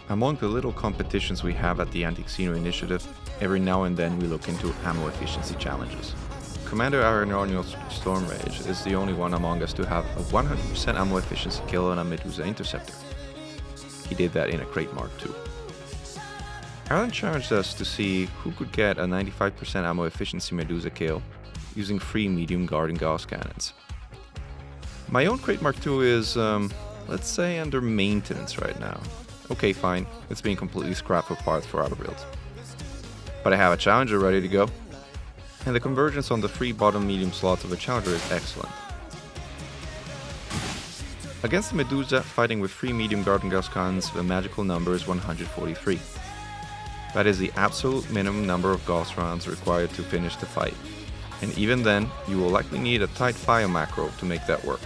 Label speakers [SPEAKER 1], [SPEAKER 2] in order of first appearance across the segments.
[SPEAKER 1] Among the little competitions we have at the Anti-Xeno Initiative, every now and then we look into ammo efficiency challenges. Commander Aranion's Stormrage is the only one among us to have a 100% ammo efficiency kill on a Medusa Interceptor. He did that in a Crate Mark II. Aran challenged us to see who could get a 95% ammo efficiency Medusa kill using 3 medium guard and Gauss cannons. My own Crate Mark II is, let's say, under maintenance right now. Okay, fine, it's being completely scrapped for parts for other builds. But I have a Challenger ready to go, and the convergence on the 3 bottom medium slots of a Challenger is excellent. Against the Medusa, fighting with 3 medium guard and Gauss cannons, the magical number is 143. That is the absolute minimum number of Gauss rounds required to finish the fight, and even then, you will likely need a tight fire macro to make that work,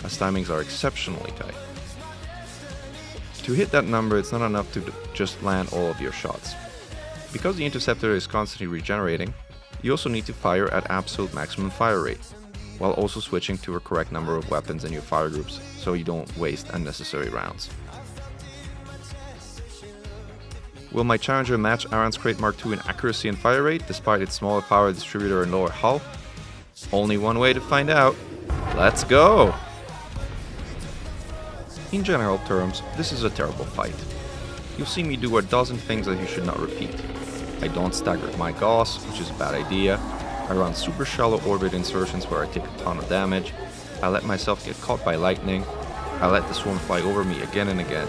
[SPEAKER 1] as timings are exceptionally tight. To hit that number, it's not enough to just land all of your shots. Because the Interceptor is constantly regenerating, you also need to fire at absolute maximum fire rate, while also switching to a correct number of weapons in your fire groups, so you don't waste unnecessary rounds. Will my Challenger match Aran's Crate Mark II in accuracy and fire rate, despite its smaller power distributor and lower hull? Only one way to find out. Let's go! In general terms, this is a terrible fight. You'll see me do a dozen things that you should not repeat. I don't stagger my Gauss, which is a bad idea. I run super shallow orbit insertions where I take a ton of damage. I let myself get caught by lightning. I let the swarm fly over me again and again.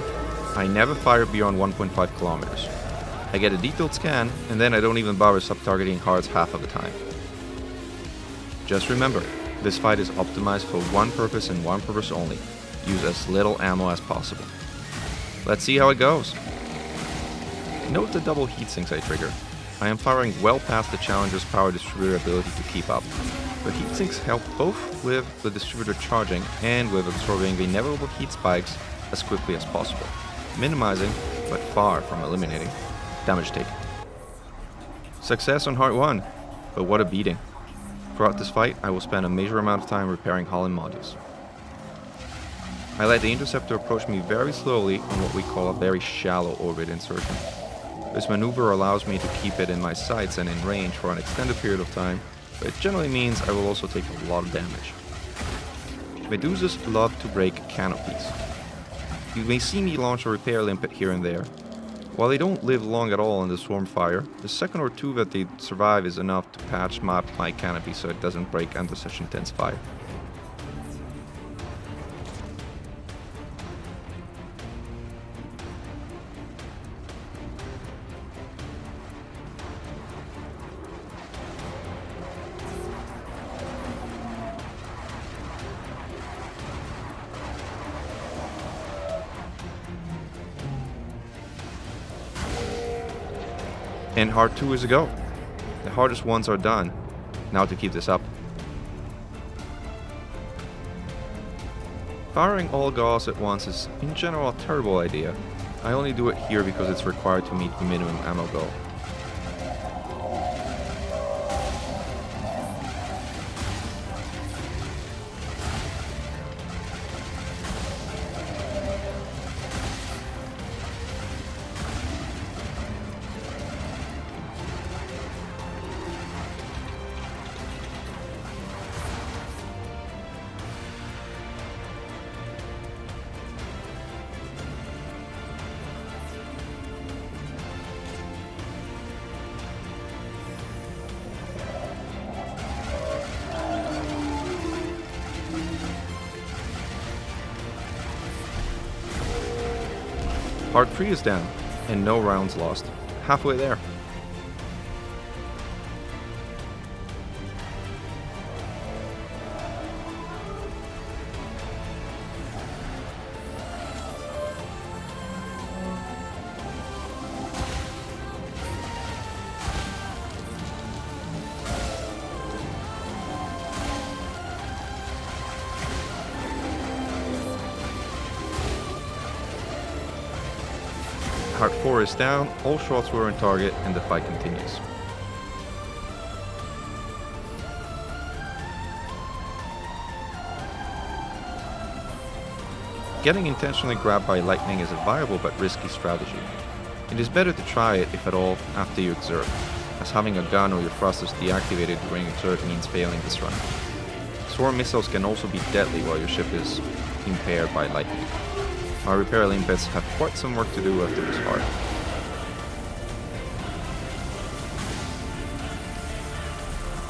[SPEAKER 1] I never fire beyond 1.5 kilometers. I get a detailed scan, and then I don't even bother sub-targeting hearts half of the time. Just remember, this fight is optimized for one purpose and one purpose only. Use as little ammo as possible. Let's see how it goes. Note the double heatsinks I trigger. I am firing well past the Challenger's power distributor ability to keep up. The heatsinks help both with the distributor charging and with absorbing the inevitable heat spikes as quickly as possible, minimizing, but far from eliminating, damage taken. Success on Heart 1, but what a beating. Throughout this fight, I will spend a major amount of time repairing hull and modules. I let the Interceptor approach me very slowly on what we call a very shallow orbit insertion. This maneuver allows me to keep it in my sights and in range for an extended period of time, but it generally means I will also take a lot of damage. Medusas love to break canopies. You may see me launch a repair limpet here and there. While they don't live long at all in the swarm fire, the second or two that they survive is enough to patch map my canopy so it doesn't break under such intense fire. And Heart 2 is a go. The hardest ones are done. Now to keep this up. Firing all Gauss at once is in general a terrible idea. I only do it here because it's required to meet the minimum ammo goal. Heart 3 is down, and no rounds lost. Halfway there. Heart 4 is down, all shots were on target, and the fight continues. Getting intentionally grabbed by lightning is a viable but risky strategy. It is better to try it, if at all, after you exert, as having a gun or your thrusters deactivated during exert means failing this run. Swarm missiles can also be deadly while your ship is impaired by lightning. My repair limpets have quite some work to do after this heart.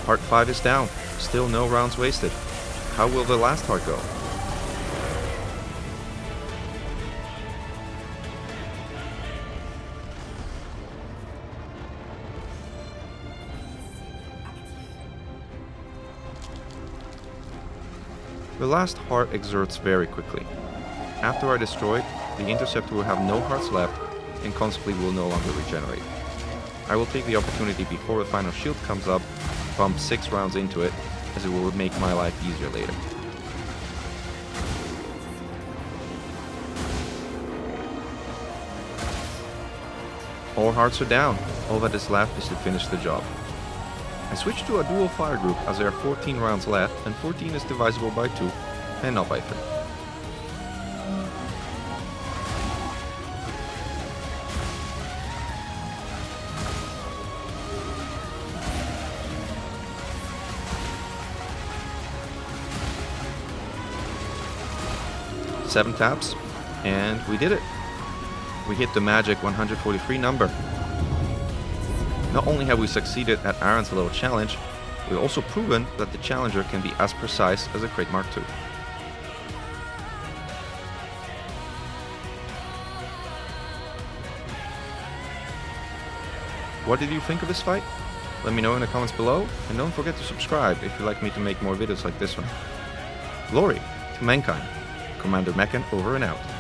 [SPEAKER 1] Heart 5 is down, still no rounds wasted. How will the last heart go? The last heart exerts very quickly. After I destroy it, the interceptor will have no hearts left and consequently will no longer regenerate. I will take the opportunity before the final shield comes up, pump 6 rounds into it, as it will make my life easier later. All hearts are down, all that is left is to finish the job. I switched to a dual fire group as there are 14 rounds left and 14 is divisible by 2 and not by 3. Seven taps, and we did it. We hit the magic 143 number. Not only have we succeeded at Aaron's little challenge, we've also proven that the Challenger can be as precise as a Krait Mark II. What did you think of this fight? Let me know in the comments below, and don't forget to subscribe if you'd like me to make more videos like this one. Glory to mankind. Commander Meccan over and out.